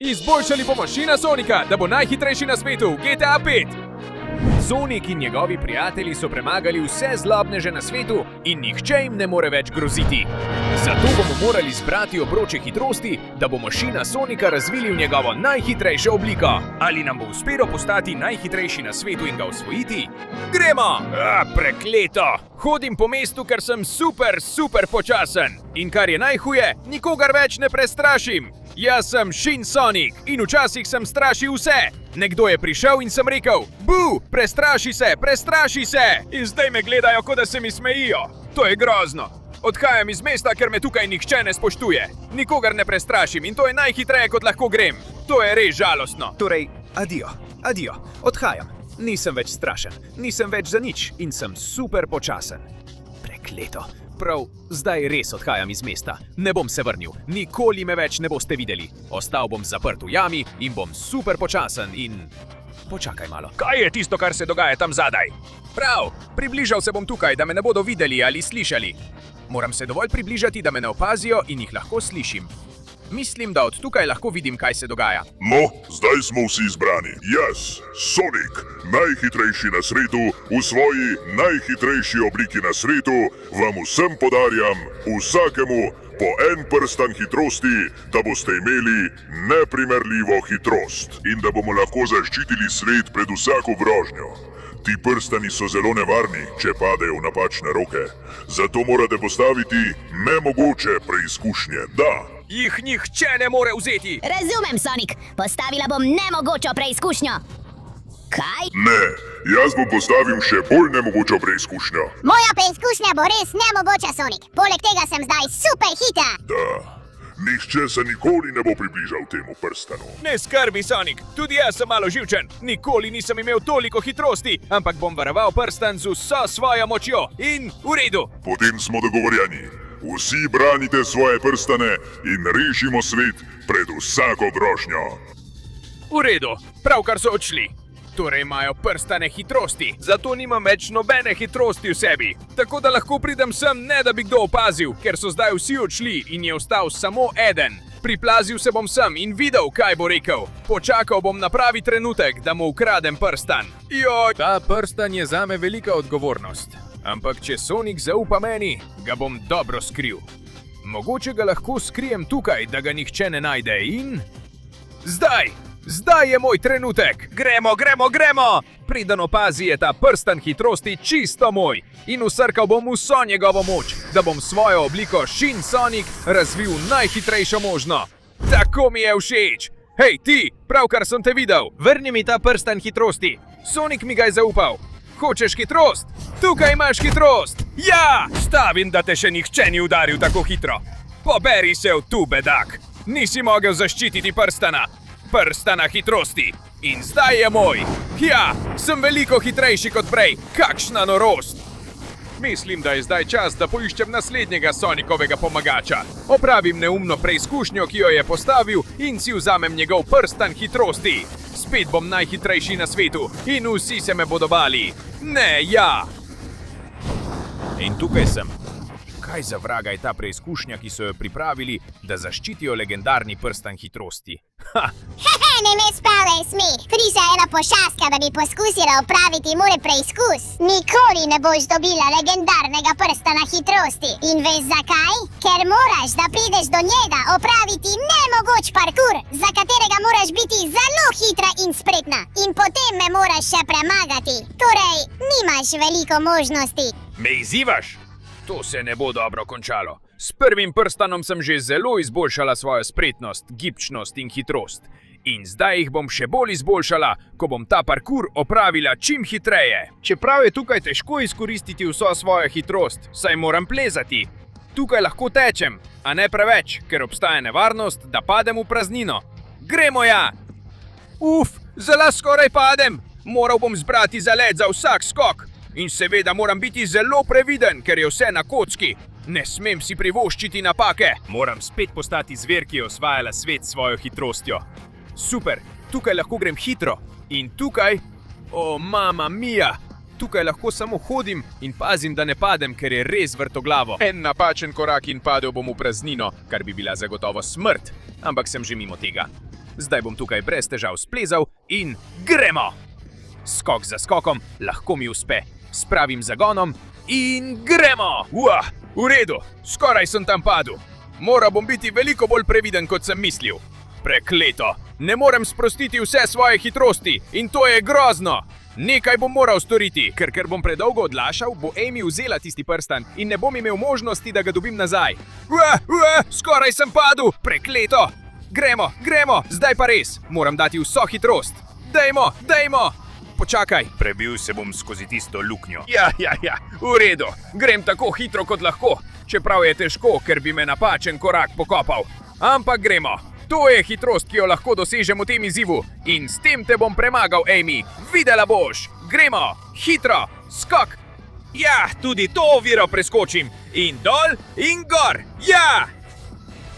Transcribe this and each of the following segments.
Izboljšali bomo Shina Sonika, da bo najhitrejši na svetu v GTA 5. Sonic in njegovi prijatelji so premagali vse zlobneže na svetu in nihče jim ne more več groziti. Zato bomo morali zbrati obroče hitrosti, da bomo Shina Sonika razvili v njegovo najhitrejšo obliko. Ali nam bo uspelo postati najhitrejši na svetu in ga osvojiti? Gremo! Prekleto! Hodim po mestu, ker sem super počasen. In kar je najhuje, nikogar več ne prestrašim. Jaz sem Shin Sonic in včasih sem strašil vse. Nekdo je prišel in sem rekel: "Bu, prestraši se!" In zdaj me gledajo, kot da se mi smejijo. To je grozno. Odhajam iz mesta, ker me tukaj nihče ne spoštuje. Nikogar ne prestrašim in to je najhitreje, kot lahko grem. To je res žalostno. Torej, adijo, odhajam. Nisem več strašen, nisem več za nič in sem super počasen. Prekleto. Prav, zdaj res odhajam iz mesta. Ne bom se vrnil, nikoli me več ne boste videli. Ostal bom zaprt v jami in bom super počasen in... Počakaj malo. Kaj je tisto, kar se dogaja tam zadaj? Prav, približal se bom tukaj, da me ne bodo videli ali slišali. Moram se dovolj približati, da me ne opazijo in jih lahko slišim. Mislim, da od tukaj lahko vidim, kaj se dogaja. No, zdaj smo vsi izbrani. Jaz, Sonic, najhitrejši na svetu, v svoji najhitrejši obliki na svetu, vam vsem podarjam, vsakemu po en prstan hitrosti, da boste imeli neprimerljivo hitrost in da bomo lahko zaščitili svet pred vsako grožnjo. Ti prstani so zelo nevarni, če padejo v napačne roke. Zato morate postaviti nemogoče preizkušnje, da. Jih nihče ne more vzeti. Razumem, Sonic. Postavila bom nemogočo preizkušnjo. Kaj? Ne, jaz bom postavil še bolj nemogočo preizkušnjo. Moja preizkušnja bo res nemogoča, Sonic. Poleg tega sem zdaj super hitra. Da, nihče se nikoli ne bo približal temu prstanu. Ne skrbi, Sonic. Tudi jaz sem malo živčen. Nikoli nisem imel toliko hitrosti, ampak bom varoval prstan z vso svojo močjo. In v redu. Potem smo dogovorjeni. Vsi branite svoje prstane in rešimo svet pred vsako grožnjo. V redu, pravkar so odšli. Torej imajo prstane hitrosti, zato nimam več nobene hitrosti v sebi. Tako da lahko pridem sem, ne da bi kdo opazil, ker so zdaj vsi odšli in je ostal samo eden. Priplazil se bom sem in videl, kaj bo rekel. Počakal bom na pravi trenutek, da mu ukradem prstan. Joj! Ta prstan je zame velika odgovornost. Ampak če Sonic zaupa meni, ga bom dobro skril. Mogoče ga lahko skrijem tukaj, da ga nihče ne najde in... Zdaj je moj trenutek! Gremo! Preden opazi, je ta prstan hitrosti čisto moj. In vsrkal bom vso njegovo moč, da bom svojo obliko Shin Sonic razvil najhitrejšo možno. Tako mi je všeč! Hej, ti, pravkar sem te videl. Vrni mi ta prstan hitrosti. Sonic mi ga je zaupal. Hočeš hitrost? Tukaj imaš hitrost! Ja! Stavim, da te še nihče ni udaril tako hitro. Poberi se v tu, bedak! Nisi mogel zaščititi prstana hitrosti. In zdaj je moj! Ja, sem veliko hitrejši kot prej. Kakšna norost! Mislim, da je zdaj čas, da poiščem naslednjega Sonicovega pomagača. Opravim neumno preizkušnjo, ki jo je postavil in si vzamem njegov prstan hitrosti. Spet bom najhitrejši na svetu in vsi se me bodo bali. Ne, ja! In tukaj sem. Kaj za vraga je ta preizkušnja, ki so jo pripravili, da zaščitijo legendarni prstan hitrosti? Ne me spalej smeh. Prišla je ena pošastka, da bi poskusila opraviti moj preizkus. Nikoli ne boš dobila legendarnega prstana hitrosti. In veš zakaj? Ker moraš, da prideš do njega, opraviti nemogoč parkur, za katerega moraš biti zelo hitra in spretna. In potem me moraš še premagati. Torej, nimaš veliko možnosti. Me izzivaš? To se ne bo dobro končalo. S prvim prstanom sem že zelo izboljšala svojo spretnost, gibčnost in hitrost. In zdaj jih bom še bolj izboljšala, ko bom ta parkur opravila čim hitreje. Čeprav je tukaj težko izkoristiti vso svojo hitrost, saj moram plezati. Tukaj lahko tečem, a ne preveč, ker obstaja nevarnost, da padem v praznino. Gremo ja! Zelo skoraj padem! Moral bom zbrati zalet za vsak skok. In seveda moram biti zelo previden, ker je vse na kocki. Ne smem si privoščiti napake. Moram spet postati zver, ki je osvajala svet s svojo hitrostjo. Super, tukaj lahko grem hitro. In tukaj, mama mia, tukaj lahko samo hodim in pazim, da ne padem, ker je res vrtoglavo. En napačen korak in padel bom v praznino, kar bi bila zagotovo smrt. Ampak sem že mimo tega. Zdaj bom tukaj brez težav splezal in gremo! Skok za skokom, lahko mi uspe. Spravim zagonom in gremo! V redu, skoraj sem tam padel. Moral bom biti veliko bolj previden, kot sem mislil. Prekleto! Ne morem sprostiti vse svoje hitrosti in to je grozno! Nekaj bom moral storiti, ker bom predolgo odlašal, bo Amy vzela tisti prstan in ne bom imel možnosti, da ga dobim nazaj. Skoraj sem padel! Prekleto! Gremo! Zdaj pa res! Moram dati vso hitrost! Dajmo! Počakaj! Prebil se bom skozi tisto luknjo. Ja, v redu. Grem tako hitro, kot lahko. Čeprav je težko, ker bi me napačen korak pokopal. Ampak gremo. To je hitrost, ki jo lahko dosežem v tem izzivu. In s tem te bom premagal, Amy. Videla boš. Gremo. Hitro. Skok. Ja, tudi to oviro preskočim. In dol in gor. Ja!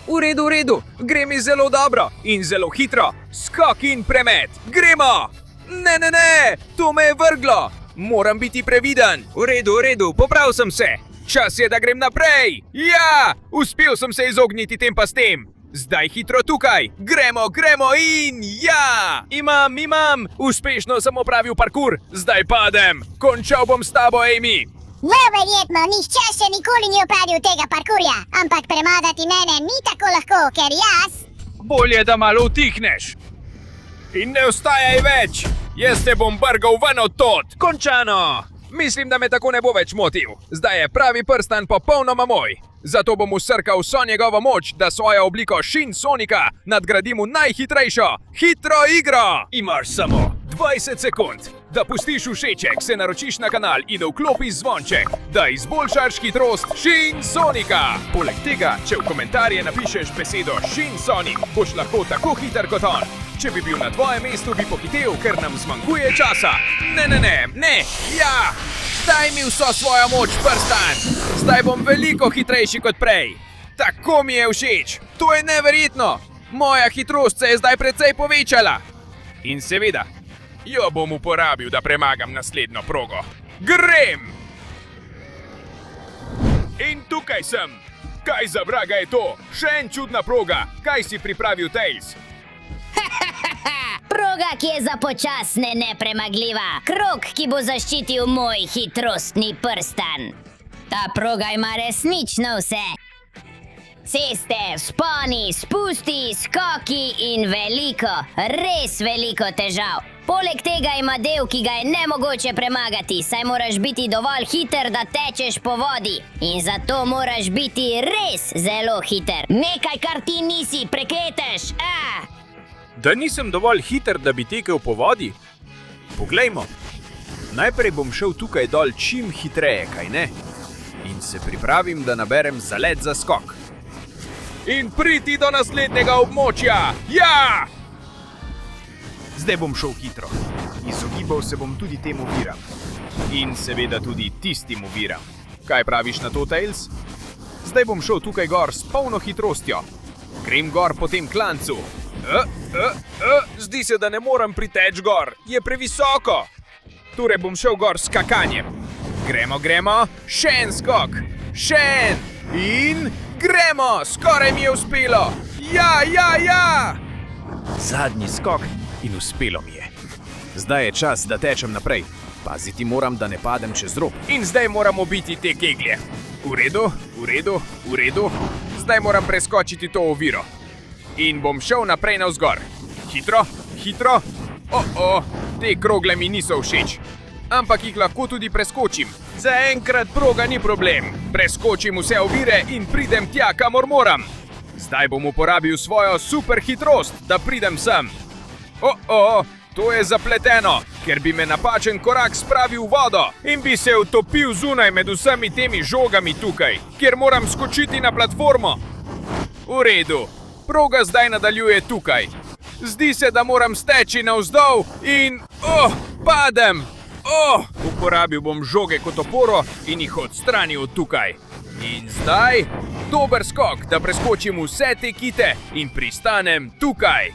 V redu. Gre mi zelo dobro in zelo hitro. Skok in premet. Gremo! Ne, to me je vrglo. Moram biti previden. V redu, popravil sem se. Čas je, da grem naprej. Ja, uspel sem se izogniti tem pastem. Zdaj hitro tukaj. Gremo in ja! Imam. Uspešno sem opravil parkour. Zdaj padem. Končal bom s tabo, Amy. Verjetno, nihče še nikoli ni opravil tega parkurja, ampak premagati mene ni tako lahko, ker jaz... Bolje, da malo utihneš. In ne ostajaj več. Jaz te bom brgal ven od tod. Končano. Mislim, da me tako ne bo več motil. Zdaj je pravi prstan popolnoma moj. Zato bom usrkal vso njegovo moč, da svojo obliko Shin Sonika nadgradim v najhitrejšo hitro igro. Imaš samo 20 sekund, da pustiš všeček, se naročiš na kanal in vklopiš zvonček, da izboljšaš hitrost Shin Sonika. Poleg tega, če v komentarje napišeš besedo Shin Sonic, boš lahko tako hiter kot on. Če bi bil na tvojem mestu, bi pohitev, ker nam zmanjkuje časa. Ne, ja! Daj mi vso svojo moč, prstan! Zdaj bom veliko hitrejši kot prej. Tako mi je všeč. To je neverjetno. Moja hitrost se je zdaj precej povečala. In seveda, jo bom uporabil, da premagam naslednjo progo. Grem! In tukaj sem. Kaj za vraga je to? Še en čudna proga. Kaj si pripravil, Tails? Proga, ki je za počasne nepremagljiva. Krog, ki bo zaščitil moj hitrostni prstan. Ta proga ima resnično vse. Ceste, vzponi, spusti, skoki in res veliko težav. Poleg tega ima del, ki ga je nemogoče premagati, saj moraš biti dovolj hiter, da tečeš po vodi. In zato moraš biti res zelo hiter. Nekaj, kar ti nisi, prekleteš. Da nisem dovolj hiter, da bi tekel po vodi? Poglejmo. Najprej bom šel tukaj dol čim hitreje, kaj ne? In se pripravim, da naberem zalet za skok. In priti do naslednjega območja! Ja! Zdaj bom šel hitro. Izogibal se bom tudi tem oviram. In seveda tudi tistim oviram. Kaj praviš na to, Tails? Zdaj bom šel tukaj gor s polno hitrostjo. Grem gor po tem klancu. Zdi se, da ne morem priteč gor. Je previsoko. Torej bom šel gor s skakanjem. Gremo. Še en skok. Še en. In gremo. Skoraj mi je uspelo. Ja. Zadnji skok in uspelo mi je. Zdaj je čas, da tečem naprej. Paziti moram, da ne padem čez rob. In zdaj moramo biti te keglje. V redu. Zdaj moram preskočiti to oviro. In bom šel naprej navzgor. Hitro. Te krogle mi niso všeč. Ampak jih lahko tudi preskočim. Zaenkrat proga ni problem. Preskočim vse ovire in pridem tja, kamor moram. Zdaj bom uporabil svojo super hitrost, da pridem sem. To je zapleteno, ker bi me napačen korak spravil v vodo in bi se utopil zunaj med vsemi temi žogami tukaj, kjer moram skočiti na platformo. V redu. Proga zdaj nadaljuje tukaj. Zdi se, da moram steči navzdol in... padem! Uporabil bom žoge kot oporo in jih odstranil tukaj. In zdaj, dober skok, da preskočim vse te kite in pristanem tukaj.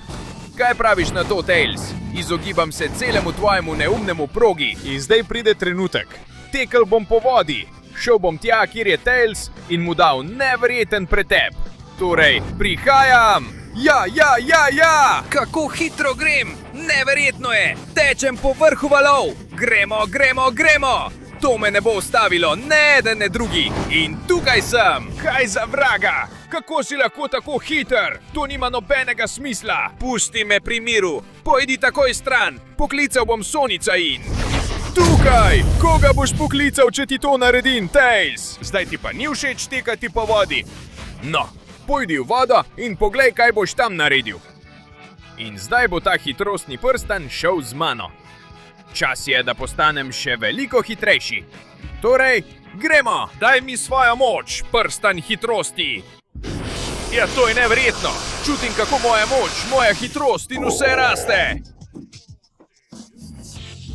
Kaj praviš na to, Tails? Izogibam se celemu tvojemu neumnemu progi. In zdaj pride trenutek. Tekel bom po vodi. Šel bom tja, kjer je Tails in mu dal neverjeten pretep. Torej, prihajam! Ja! Kako hitro grem! Neverjetno je! Tečem po vrhu valov! Gremo! To me ne bo ustavilo, ne eden ne drugi! In tukaj sem! Kaj za vraga? Kako si lahko tako hiter? To nima nobenega smisla! Pusti me pri miru! Pojdi takoj stran! Poklical bom Sonica in... Tukaj! Koga boš poklical, če ti to naredim, Tails? Zdaj ti pa ni všeč tekati po vodi. No, pojdi v vodo in poglej, kaj boš tam naredil. In zdaj bo ta hitrostni prstan šel z mano. Čas je, da postanem še veliko hitrejši. Torej, gremo! Daj mi svojo moč, prstan hitrosti! Ja, to je neverjetno! Čutim, kako moja moč, moja hitrost in vse raste!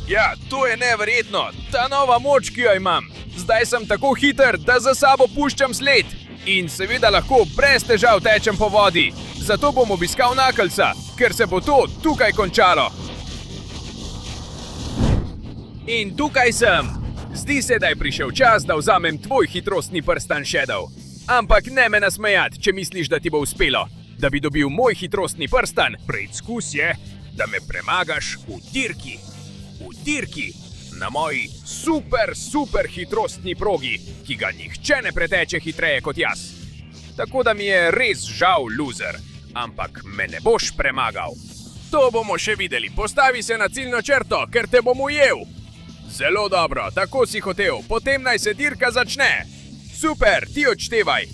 Ja, to je neverjetno! Ta nova moč, ki jo imam! Zdaj sem tako hiter, da za sabo puščam sled! In seveda lahko brez težav tečem po vodi. Zato bom obiskal Knucklesa, ker se bo to tukaj končalo. In tukaj sem. Zdi se, da je prišel čas, da vzamem tvoj hitrostni prstan, Shadow. Ampak ne me nasmejati, če misliš, da ti bo uspelo. Da bi dobil moj hitrostni prstan, preizkus je, da me premagaš v dirki. V dirki. Na moji super hitrostni progi, ki ga nihče ne preteče hitreje kot jaz. Tako da mi je res žal, loser. Ampak me ne boš premagal. To bomo še videli. Postavi se na ciljno črto, ker te bom ujel. Zelo dobro, tako si hotel. Potem naj se dirka začne. Super, ti odštevaj.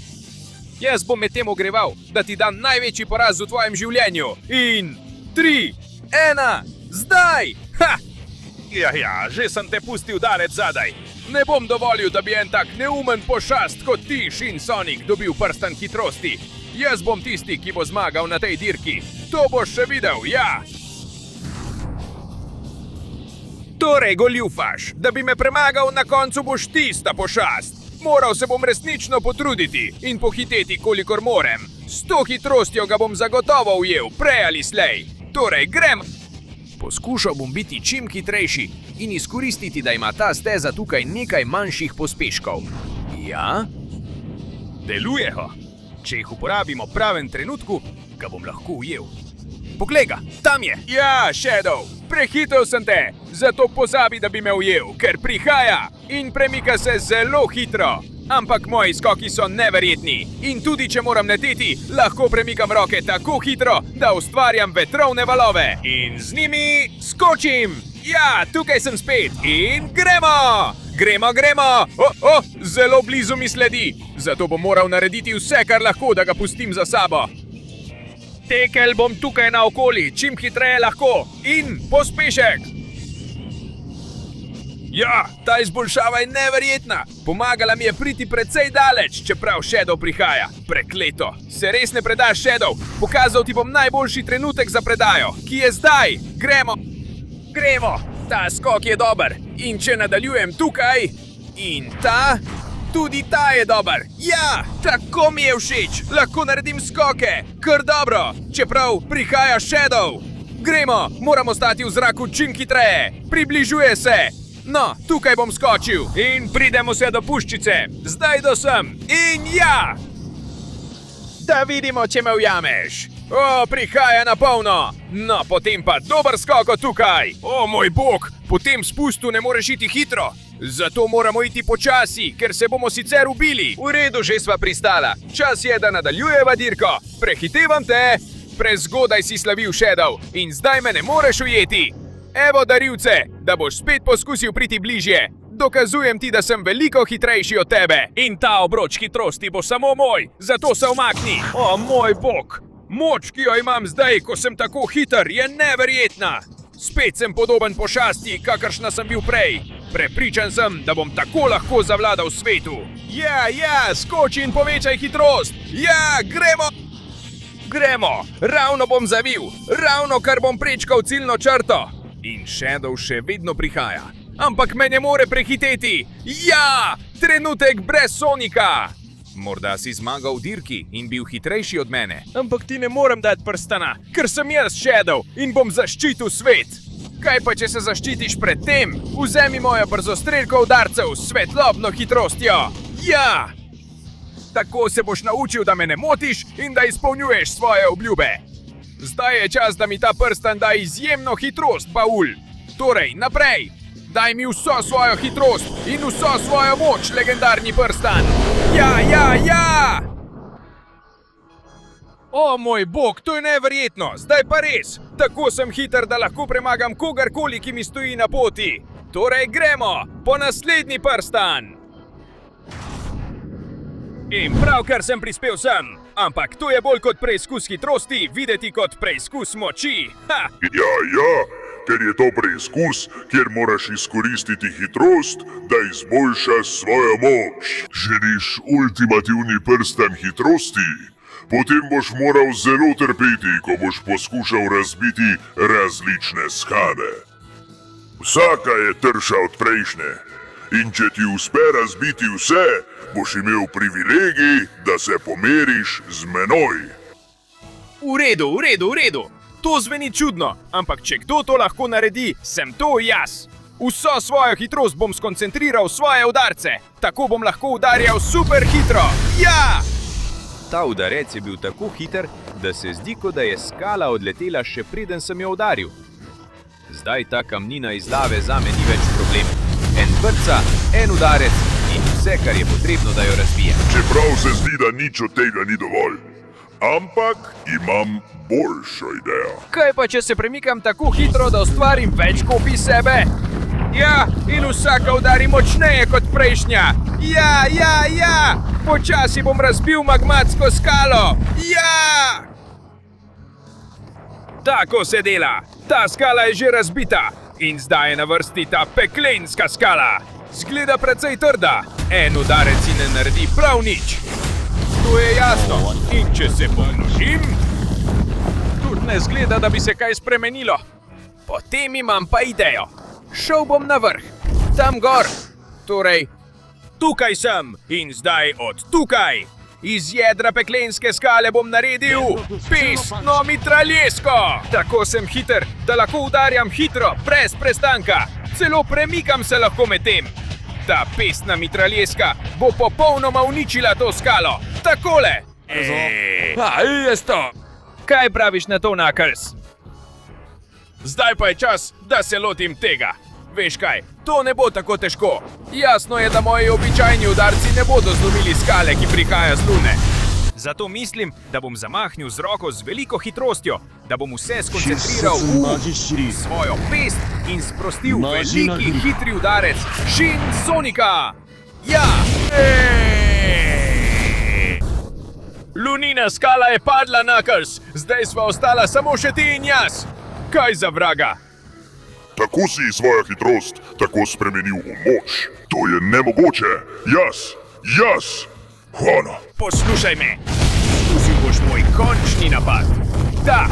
Jaz bom med tem ogreval, da ti dam največji poraz v tvojem življenju. In 3, 1, zdaj! Ha! Ja, že sem te pustil daleč zadaj. Ne bom dovolil, da bi en tak neumen pošast kot ti, Shin Sonic, dobil prstan hitrosti. Jaz bom tisti, ki bo zmagal na tej dirki. To boš še videl, ja! Torej, goljufaš, da bi me premagal, na koncu boš tista pošast. Moral se bom resnično potruditi in pohiteti, kolikor morem. S to hitrostjo ga bom zagotovo ujel, prej ali slej. Torej, grem! Poskušal bom biti čim hitrejši in izkoristiti, da ima ta steza tukaj nekaj manjših pospeškov. Ja? Delujejo. Če jih uporabimo v pravem trenutku, ga bom lahko ujel. Poglej ga, tam je! Ja, Shadow, prehitel sem te, zato pozabi, da bi me ujel, ker prihaja in premika se zelo hitro. Ampak moji skoki so neverjetni in tudi, če moram leteti, lahko premikam roke tako hitro, da ustvarjam vetrovne valove. In z njimi skočim! Ja, tukaj sem spet in gremo! Gremo! Zelo blizu mi sledi, zato bom moral narediti vse, kar lahko, da ga pustim za sabo. Tekel bom tukaj naokoli, čim hitreje lahko in pospešek! Ja, ta izboljšava je neverjetna. Pomagala mi je priti precej daleč, čeprav Shadow prihaja. Prekleto. Se res ne predaš, Shadow? Pokazal ti bom najboljši trenutek za predajo, ki je zdaj. Gremo! Ta skok je dober. In če nadaljujem tukaj... In ta... Tudi ta je dober. Ja, tako mi je všeč. Lahko naredim skoke. Kar dobro. Čeprav prihaja Shadow. Gremo, moramo stati v zraku čim hitreje. Približuje se. No, tukaj bom skočil in pridemo se do puščice. Zdaj do sem. In ja! Da vidimo, če me ujameš. O, prihaja na polno. No, potem pa dober skok od tukaj. O, moj bog, po tem spustu ne moreš iti hitro. Zato moramo iti počasi, ker se bomo sicer ubili. V redu, že sva pristala. Čas je, da nadaljujeva dirko. Prehitevam te. Prezgodaj si slavil, Shadow, in zdaj me ne moreš ujeti. Evo darilce, da boš spet poskusil priti bližje. Dokazujem ti, da sem veliko hitrejši od tebe. In ta obroč hitrosti bo samo moj, zato se umakni. O, moj bog! Moč, ki jo imam zdaj, ko sem tako hiter, je neverjetna. Spet sem podoben pošasti, kakršna sem bil prej. Prepričan sem, da bom tako lahko zavladal svetu. Ja, skoči in povečaj hitrost. Ja, gremo, ravno bom zavil, ravno kar bom prečkal ciljno črto. In Shadow še vedno prihaja. Ampak me ne more prehiteti. Ja, trenutek brez Sonika. Morda si zmagal v dirki in bil hitrejši od mene. Ampak ti ne morem dati prstana, ker sem jaz Shadow in bom zaščitil svet. Kaj pa, če se zaščitiš pred tem? Vzemi mojo brzostrelko udarcev s svetlobno hitrostjo. Ja! Tako se boš naučil, da me ne motiš in da izpolnjuješ svoje obljube. Zdaj je čas, da mi ta prstan da izjemno hitrost, Paul. Torej, naprej! Daj mi vso svojo hitrost in vso svojo moč, legendarni prstan! Ja! O moj bog, to je neverjetno! Zdaj pa res! Tako sem hiter, da lahko premagam kogarkoli, ki mi stoji na poti! Torej, gremo! Po naslednji prstan! In pravkar sem prispel sem, ampak to je bolj kot preizkus hitrosti, videti kot preizkus moči. Ha! Ja, ker je to preizkus, kjer moraš izkoristiti hitrost, da izboljšaš svojo moč. Želiš ultimativni prstan hitrosti? Potem boš moral zelo trpeti, ko boš poskušal razbiti različne skale. Vsaka je trša od prejšnje. In če ti uspe razbiti vse, boš imel privilegij, da se pomeriš z menoj. V redu. To zveni čudno, ampak če kdo to lahko naredi, sem to jaz. Vso svojo hitrost bom skoncentriral v svoje udarce, tako bom lahko udarjal super hitro. Ja! Ta udarec je bil tako hiter, da se zdi, kot da je skala odletela še preden sem jo udaril. Zdaj ta kamnina iz lave zame ni več problem. En brca, en udarec in vse, kar je potrebno, da jo razbije. Čeprav se zdi, da nič od tega ni dovolj. Ampak imam boljšo idejo. Kaj pa, če se premikam tako hitro, da ustvarim več kopij sebe? Ja, in vsaka udari močneje kot prejšnja. Ja! Počasi bom razbil magmatsko skalo. Ja! Tako se dela. Ta skala je že razbita. In zdaj je na vrsti ta peklenska skala. Zgleda precej trda. En udarec ji ne naredi prav nič. To je jasno. In če se pomnožim, tudi ne zgleda, da bi se kaj spremenilo. Potem imam pa idejo. Šel bom na vrh. Tam gor. Torej, tukaj sem. In zdaj od tukaj. Iz jedra peklenske skale bom naredil pesno mitraljesko. Tako sem hiter, da lahko udarjam hitro, brez prestanka. Celo premikam se lahko med tem. Ta pesna mitraljeska bo popolnoma uničila to skalo. Takole. Kaj praviš na to, Knuckles? Zdaj pa je čas, da se lotim tega. Veš kaj, to ne bo tako težko. Jasno je, da moji običajni udarci ne bodo zlomili skale, ki prihaja z Lune. Zato mislim, da bom zamahnil z roko z veliko hitrostjo, da bom vse skoncentriral v svojo pest in sprostil veliki hitri udarec Shin Sonika. Ja! Lunina skala je padla, Knuckles. Zdaj sva ostala samo še ti in jaz. Kaj za vraga? Tako si svojo hitrost tako spremenil v moč. To je nemogoče. Jaz. Hvala. Poslušaj me. Izkusil boš moj končni napad. Da,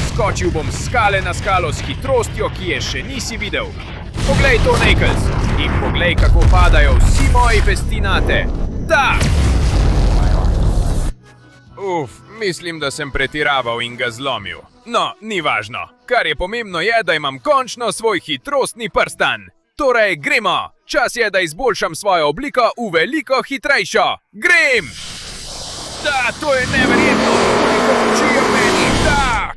skočil bom s skale na skalo s hitrostjo, ki je še nisi videl. Poglej to, Knuckles. In poglej, kako padajo vsi moji pesti nate. Da! Mislim, da sem pretiraval in ga zlomil. No, ni važno. Kar je pomembno je, da imam končno svoj hitrostni prstan. Torej, gremo! Čas je, da izboljšam svojo obliko v veliko hitrejšo. Grem! Da, to je neverjetno! Koliko moči je v meni! Da!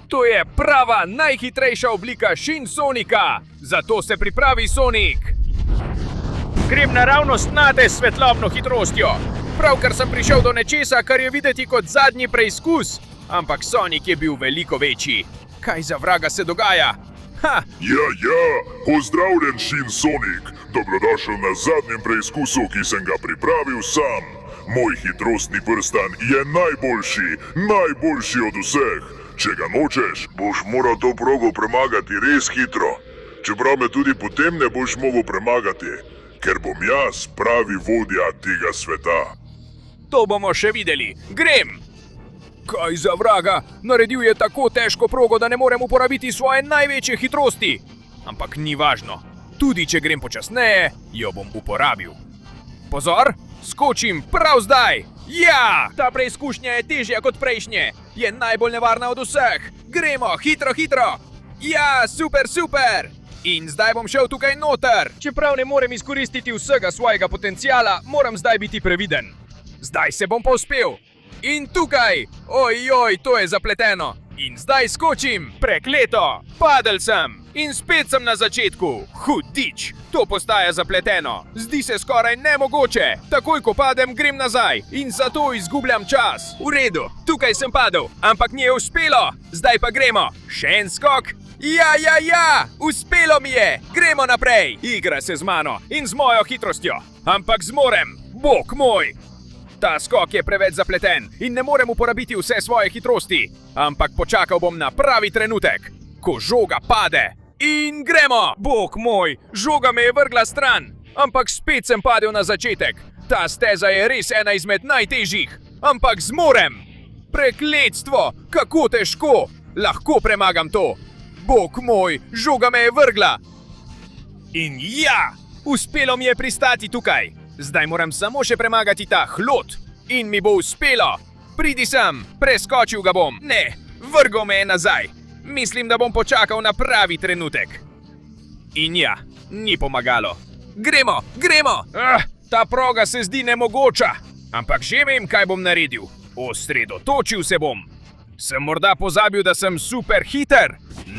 To je prava, najhitrejša oblika Shin Sonika. Zato se pripravi, Sonic! Grem naravnost nate s svetlobno hitrostjo. Pravkar sem prišel do nečesa, kar je videti kot zadnji preizkus. Ampak Sonic je bil veliko večji. Kaj za vraga se dogaja? Ha! Ja, pozdravljen, Shin Sonic. Dobrodošel na zadnjem preizkusu, ki sem ga pripravil sam. Moj hitrostni prstan je najboljši od vseh. Če ga nočeš, boš moral to progo premagati res hitro. Čeprav me tudi potem ne boš mogel premagati, ker bom jaz pravi vodja tega sveta. To bomo še videli. Grem! Kaj za vraga? Naredil je tako težko progo, da ne morem uporabiti svoje največje hitrosti. Ampak ni važno. Tudi če grem počasneje, jo bom uporabil. Pozor! Skočim prav zdaj! Ja! Ta preizkušnja je težja kot prejšnje. Je najbolj nevarna od vseh. Gremo, hitro! Ja, super! In zdaj bom šel tukaj noter. Čeprav ne morem izkoristiti vsega svojega potenciala, moram zdaj biti previden. Zdaj se bom povspel. In tukaj! Ojoj, to je zapleteno. In zdaj skočim. Prekleto! Padel sem. In spet sem na začetku. Hudič! To postaja zapleteno. Zdi se skoraj nemogoče. Takoj, ko padem, grem nazaj. In zato izgubljam čas. V redu, tukaj sem padel. Ampak ni uspelo. Zdaj pa gremo. Še en skok. Ja! Uspelo mi je! Gremo naprej! Igra se z mano in z mojo hitrostjo. Ampak zmorem. Bog moj! Ta skok je preveč zapleten in ne morem uporabiti vse svoje hitrosti. Ampak počakal bom na pravi trenutek, ko žoga pade. In gremo! Bog moj, žoga me je vrgla stran. Ampak spet sem padel na začetek. Ta steza je res ena izmed najtežjih. Ampak zmorem! Prekletstvo! Kako težko! Lahko premagam to. Bog moj, žoga me je vrgla. In ja! Uspelo mi je pristati tukaj. Zdaj moram samo še premagati ta hlod. In mi bo uspelo. Pridi sem, preskočil ga bom. Ne, vrgel me je nazaj. Mislim, da bom počakal na pravi trenutek. In ja, ni pomagalo. Gremo! Ta proga se zdi nemogoča. Ampak že vem, kaj bom naredil. Osredotočil se bom. Sem morda pozabil, da sem super hiter?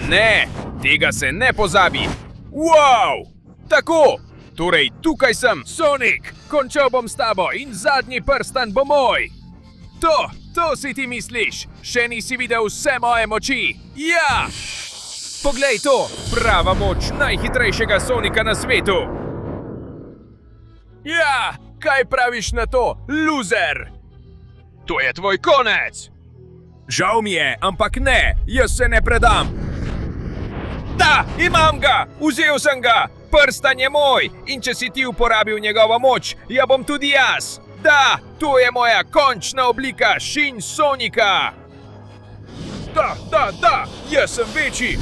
Ne, tega se ne pozabi. Wow! Tako! Torej, tukaj sem, Sonic! Končal bom s tabo in zadnji prstan bo moj! To si ti misliš! Še nisi videl vse moje moči! Ja! Poglej to! Prava moč najhitrejšega Sonika na svetu! Ja! Kaj praviš na to, loser? To je tvoj konec! Žal mi je, ampak ne! Jaz se ne predam! Da, imam ga! Vzel sem ga! Prstan je moj! In če si ti uporabil njegovo moč, ja bom tudi jaz! Da, to je moja končna oblika Shin Sonika! Da! Jaz sem večji!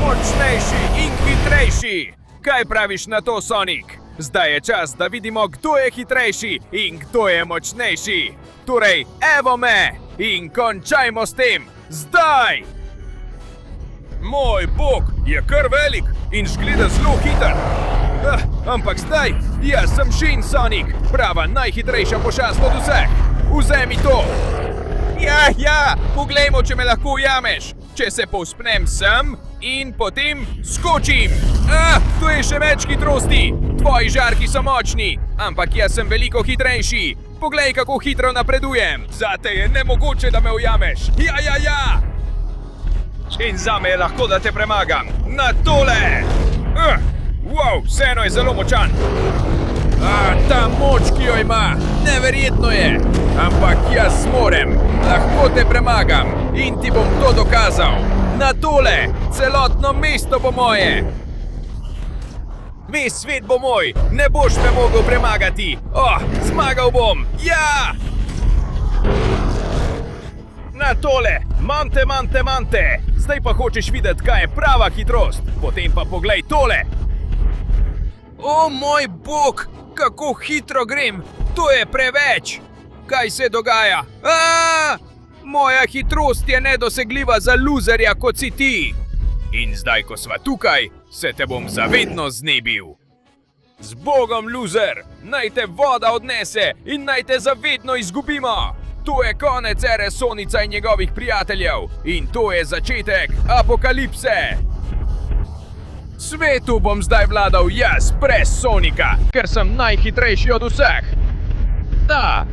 Močnejši in hitrejši! Kaj praviš na to, Sonic? Zdaj je čas, da vidimo, kdo je hitrejši in kdo je močnejši! Torej, evo me! In končajmo s tem! Zdaj! Moj bog je kar velik in zgleda zelo hiter. Ampak zdaj, jaz sem Shin Sonic, prava najhitrejša pošast od vseh. Vzemi to. Ja, poglejmo, če me lahko ujameš. Če se povzpnem sem in potem skočim. To je še več hitrosti. Tvoji žarki so močni, ampak jaz sem veliko hitrejši. Poglej, kako hitro napredujem. Zate je nemogoče, da me ujameš. Ja. In zame je lahko, da te premagam. Na tole! Wow, vseeno je zelo močan. Ta moč, ki jo ima, neverjetno je. Ampak jaz zmorem. Lahko te premagam in ti bom to dokazal. Na tole! Celotno mesto bo moje. Ves svet bo moj. Ne boš me mogel premagati. Zmagal bom. Ja! Na tole! Mante! Zdaj pa hočeš videti, kaj je prava hitrost. Potem pa poglej tole! O moj bog! Kako hitro grem! To je preveč! Kaj se dogaja? Moja hitrost je nedosegljiva za luzerja, kot si ti! In zdaj, ko sva tukaj, se te bom zavedno znebil. Z Bogom, luzer! Naj te voda odnese in naj te zavedno izgubimo! To je konec ere Sonica in njegovih prijateljev in to je začetek apokalipse. Svetu bom zdaj vladal jaz brez Sonika, ker sem najhitrejši od vseh. Da!